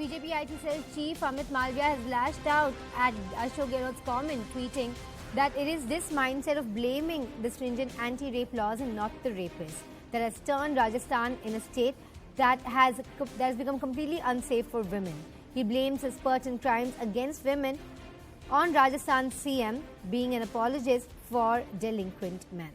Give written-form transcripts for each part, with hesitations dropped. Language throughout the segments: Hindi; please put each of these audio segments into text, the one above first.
BJP IT cell chief Amit Malviya has lashed out at Ashok Gehlot's comment, tweeting that it is this mindset of blaming the stringent anti-rape laws and not the rapists that has turned Rajasthan in a state that has become completely unsafe for women. He blames his spurt in crimes against women on Rajasthan's CM being an apologist for delinquent men.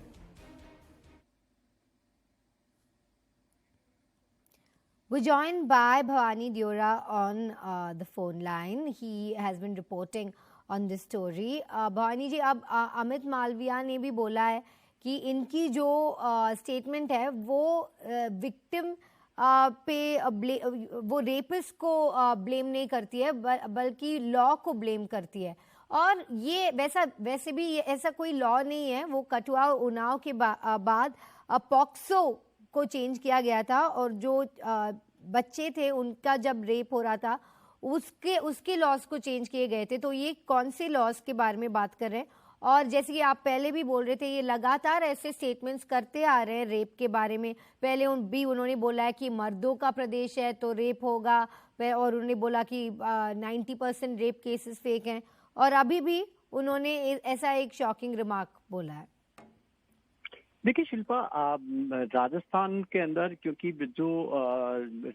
We're joined by Bhavani Deora on the phone line. He has been reporting on this story. Bhavani जी, अब अमित मालविया ने भी बोला है कि इनकी जो स्टेटमेंट है वो विक्टिम पे वो रेपिस्ट को ब्लेम नहीं करती है बल्कि लॉ को ब्लेम करती है। और ये वैसे भी ऐसा कोई लॉ नहीं है। वो कठुआ उन्नाव के बाद पॉक्सो को चेंज किया गया था और जो बच्चे थे उनका जब रेप हो रहा था उसके लॉज को चेंज किए गए थे। तो ये कौन से लॉज के बारे में बात कर रहे हैं? और जैसे कि आप पहले भी बोल रहे थे, ये लगातार ऐसे स्टेटमेंट्स करते आ रहे हैं रेप के बारे में। पहले उन्होंने बोला है कि मर्दों का प्रदेश है तो रेप होगा, और उन्होंने बोला कि 90% रेप केसेस फेक हैं, और अभी भी उन्होंने ऐसा एक शॉकिंग रिमार्क बोला है। देखिए शिल्पा, राजस्थान के अंदर क्योंकि जो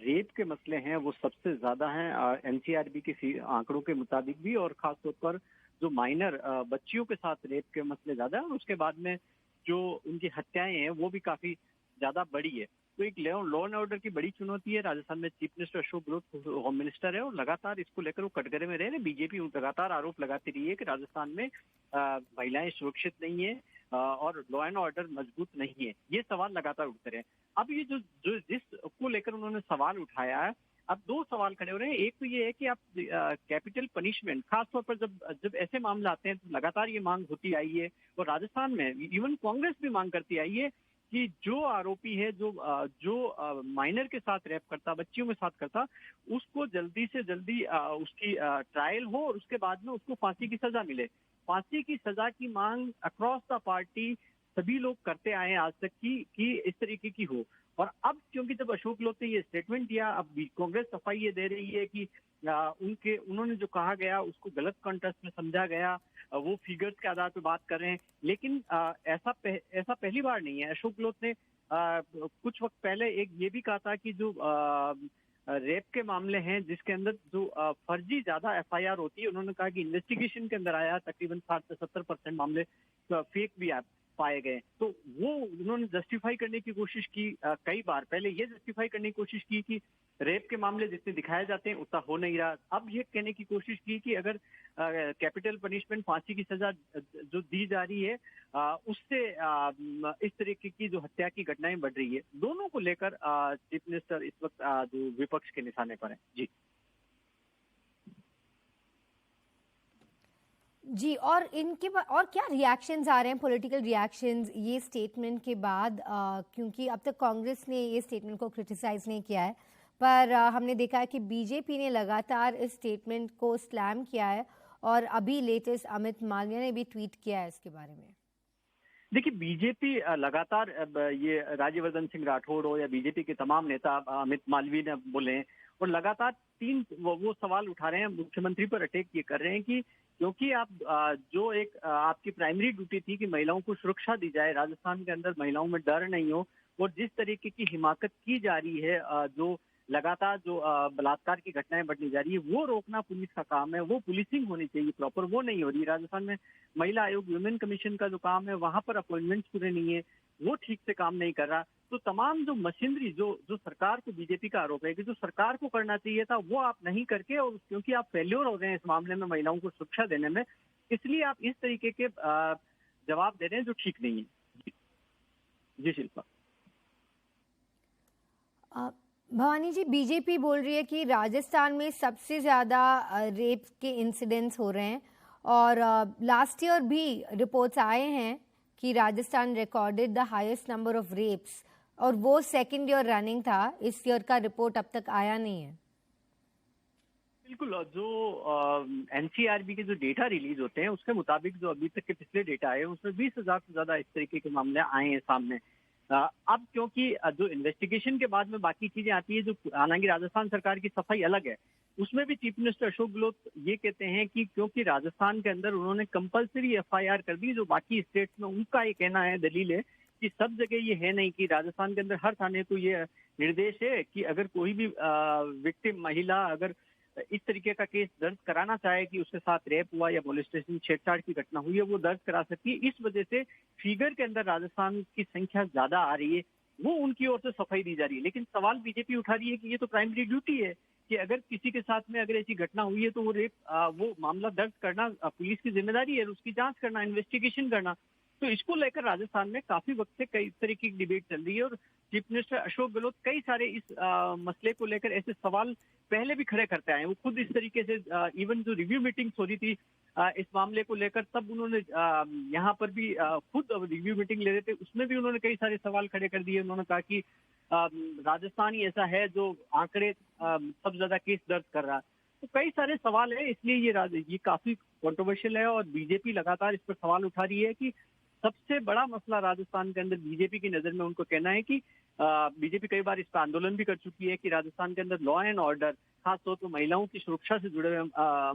रेप के मसले हैं वो सबसे ज्यादा हैं एनसीआरबी के आंकड़ों के मुताबिक भी, और खासतौर पर जो माइनर बच्चियों के साथ रेप के मसले ज्यादा है। उसके बाद में जो उनकी हत्याएं हैं वो भी काफी ज्यादा बड़ी है। तो एक लॉ एंड ऑर्डर की बड़ी चुनौती है। राजस्थान में chief minister Ashok Gehlot home minister है और लगातार इसको लेकर वो कटघरे में रहे हैं। बीजेपी लगातार आरोप लगाती रही है कि राजस्थान में महिलाएं सुरक्षित नहीं है और लॉ एंड ऑर्डर मजबूत नहीं है। ये सवाल लगातार उठते रहे। अब ये जो जिसको लेकर उन्होंने सवाल उठाया है, अब दो सवाल खड़े हो रहे हैं। एक तो ये है कि आप कैपिटल पनिशमेंट, खासतौर पर जब ऐसे मामले आते हैं तो लगातार ये मांग होती आई है और राजस्थान में इवन कांग्रेस भी मांग करती आई है कि जो आरोपी है जो माइनर के साथ रेप करता, बच्चियों के साथ करता, उसको जल्दी से जल्दी उसकी ट्रायल हो और उसके बाद में उसको फांसी की सजा मिले। फांसी की सजा की मांग अक्रॉस द पार्टी सभी लोग करते आए हैं आज तक कि इस तरीके की हो। और अब क्योंकि जब अशोक गहलोत ने ये स्टेटमेंट दिया, अब कांग्रेस सफाई ये दे रही है कि उन्होंने जो कहा गया उसको गलत कॉन्टेक्स्ट में समझा गया, वो फिगर्स के आधार पर बात कर रहे हैं। लेकिन ऐसा पहली बार नहीं है। अशोक गहलोत ने कुछ वक्त पहले एक ये भी कहा था कि जो रेप के मामले हैं जिसके अंदर जो फर्जी ज्यादा एफआईआर होती है, उन्होंने कहा कि इन्वेस्टिगेशन के अंदर आया तकरीबन 60 से 70% मामले फेक भी पाए गए। तो वो उन्होंने जस्टिफाई करने की कोशिश की कई बार। पहले ये जस्टिफाई करने की कोशिश की कि रेप के मामले जितने दिखाए जाते हैं उतना हो नहीं रहा। अब ये कहने की कोशिश की कि अगर कैपिटल पनिशमेंट, फांसी की सजा जो दी जा रही है उससे इस तरीके की जो हत्या की घटनाएं बढ़ रही है। दोनों को लेकर चीफ मिनिस्टर इस वक्त जो विपक्ष के निशाने पर है। जी, और और क्या रिएक्शंस आ रहे हैं, पॉलिटिकल रिएक्शंस ये स्टेटमेंट के बाद? क्योंकि अब तक कांग्रेस ने ये स्टेटमेंट को क्रिटिसाइज नहीं किया है, पर हमने देखा है कि बीजेपी ने लगातार इस स्टेटमेंट को स्लैम किया है और अभी लेटेस्ट अमित मालविया ने भी ट्वीट किया है इसके बारे में। देखिए, बीजेपी लगातार ये राज्यवर्धन सिंह राठौड़ हो या बीजेपी के तमाम नेता अमित मालवीय ने बोले हैं और लगातार वो सवाल उठा रहे हैं, मुख्यमंत्री पर अटैक ये कर रहे हैं कि क्योंकि आप जो एक आपकी प्राइमरी ड्यूटी थी कि महिलाओं को सुरक्षा दी जाए, राजस्थान के अंदर महिलाओं में डर नहीं हो, और जिस तरीके की हिमाकत की जा रही है, जो लगातार जो बलात्कार की घटनाएं बढ़ने जा रही है, वो रोकना पुलिस का काम है। वो पुलिसिंग होनी चाहिए प्रॉपर, वो नहीं हो रही। राजस्थान में महिला आयोग, वुमेन कमीशन का जो काम है वहां पर अपॉइंटमेंट्स पूरे नहीं है, वो ठीक से काम नहीं कर रहा। तो तमाम जो मशीनरी जो सरकार को, बीजेपी का आरोप है कि जो सरकार को करना चाहिए था वो आप नहीं करके, और क्योंकि आप फेल्योर हो गए हैं इस मामले में महिलाओं को सुरक्षा देने में, इसलिए आप इस तरीके के जवाब दे रहे हैं जो ठीक नहीं है। जी शिल्पा। भवानी जी, बीजेपी बोल रही है कि राजस्थान में सबसे ज़्यादा रेप के इंसिडेंट्स हो रहे हैं और लास्ट ईयर भी रिपोर्ट्स आए हैं कि Rajasthan recorded the highest number of rapes, और वो सेकंड ईयर रनिंग था। इस ईयर का रिपोर्ट अब तक आया नहीं है। बिल्कुल, जो एनसीआरबी के जो डेटा रिलीज होते हैं उसके मुताबिक जो अभी तक के पिछले डेटा आए उसमें 20,000 से ज्यादा इस तरीके के मामले आए हैं सामने। अब क्योंकि जो इन्वेस्टिगेशन के बाद में बाकी चीजें आती है, जो हालांकि राजस्थान सरकार की सफाई अलग है, उसमें भी चीफ मिनिस्टर अशोक गहलोत ये कहते हैं कि क्योंकि राजस्थान के अंदर उन्होंने कंपलसरी एफआईआर कर दी, जो बाकी स्टेट्स में उनका ये कहना है, दलील है कि सब जगह ये है नहीं, कि राजस्थान के अंदर हर थाने को ये निर्देश है कि अगर कोई भी विक्टिम महिला अगर इस तरीके का केस दर्ज कराना चाहे कि उसके साथ रेप हुआ या मोलेस्टेशन छेड़छाड़ की घटना हुई है, वो दर्ज करा सकती है। इस वजह से फिगर के अंदर राजस्थान की संख्या ज्यादा आ रही है, वो उनकी ओर से सफाई दी जा रही है। लेकिन सवाल बीजेपी उठा रही है कि ये तो प्राइमरी ड्यूटी है कि अगर किसी के साथ में अगर ऐसी घटना हुई है तो वो रेप वो मामला दर्ज करना पुलिस की जिम्मेदारी है, उसकी जांच करना, इन्वेस्टिगेशन करना। तो इसको लेकर राजस्थान में काफी वक्त से कई तरीके की डिबेट चल रही है और चीफ मिनिस्टर अशोक गहलोत कई सारे इस मसले को लेकर ऐसे सवाल पहले भी खड़े करते आए हैं। वो खुद इस तरीके से इवन जो रिव्यू मीटिंग्स हो रही थी इस मामले को लेकर, तब उन्होंने यहाँ पर भी खुद रिव्यू मीटिंग ले रहे थे, उसमें भी उन्होंने कई सारे सवाल खड़े कर दिए। उन्होंने कहा कि राजस्थान ही ऐसा है जो आंकड़े सबसे ज्यादा केस दर्ज कर रहा है। तो कई सारे सवाल है, इसलिए ये काफी कंट्रोवर्शियल है और बीजेपी लगातार इस पर सवाल उठा रही है कि सबसे बड़ा मसला राजस्थान के अंदर बीजेपी की नजर में, उनको कहना है कि बीजेपी कई बार इस पर आंदोलन भी कर चुकी है कि राजस्थान के अंदर लॉ एंड ऑर्डर, खासतौर पर महिलाओं की सुरक्षा से जुड़े हुए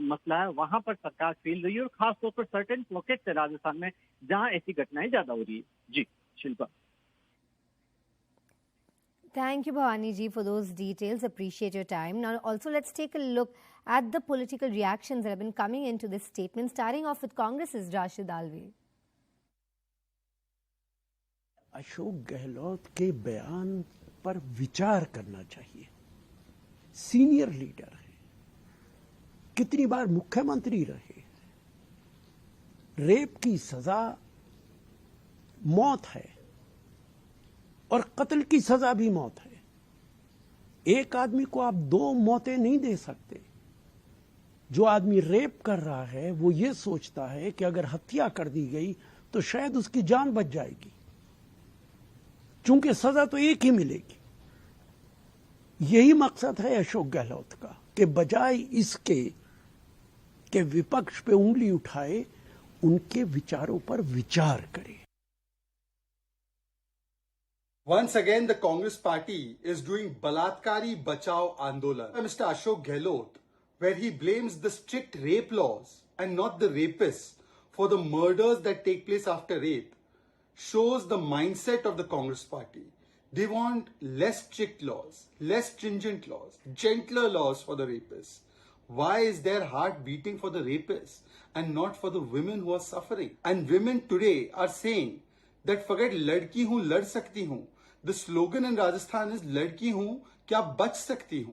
मसला है, वहां पर सरकार फेल रही है और खासतौर पर सर्टेन पॉकेट्स है राजस्थान में जहां ऐसी घटनाएं ज्यादा हो रही है। जी Shilpa. Thank you, Bhavani ji, for those details. Appreciate your time. Now, also, let's take a look at the political reactions that have been coming into this statement, starting off with Congress's Rashid Alvi. Ashok Gehlot के बयान पर विचार करना चाहिए। सीनियर लीडर है, कितनी बार मुख्यमंत्री रहे, रेप की सजा मौत है और कत्ल की सजा भी मौत है। एक आदमी को आप दो मौतें नहीं दे सकते। जो आदमी रेप कर रहा है वो ये सोचता है कि अगर हत्या कर दी गई तो शायद उसकी जान बच जाएगी, चूंकि सजा तो एक ही मिलेगी। यही मकसद है अशोक गहलोत का कि बजाय इसके कि विपक्ष पे उंगली उठाए, उनके विचारों पर विचार करे। Once again, the Congress party is doing Balatkari Bachao Andolan. Mr. Ashok Gehlot, where he blames the strict rape laws and not the rapists for the murders that take place after rape, shows the mindset of the Congress party. They want less strict laws, less stringent laws, gentler laws for the rapists. Why is their heart beating for the rapists and not for the women who are suffering? And women today are saying that forget ladki hu lad sakti hu. The slogan in Rajasthan is ladki hu kya bach sakti hu.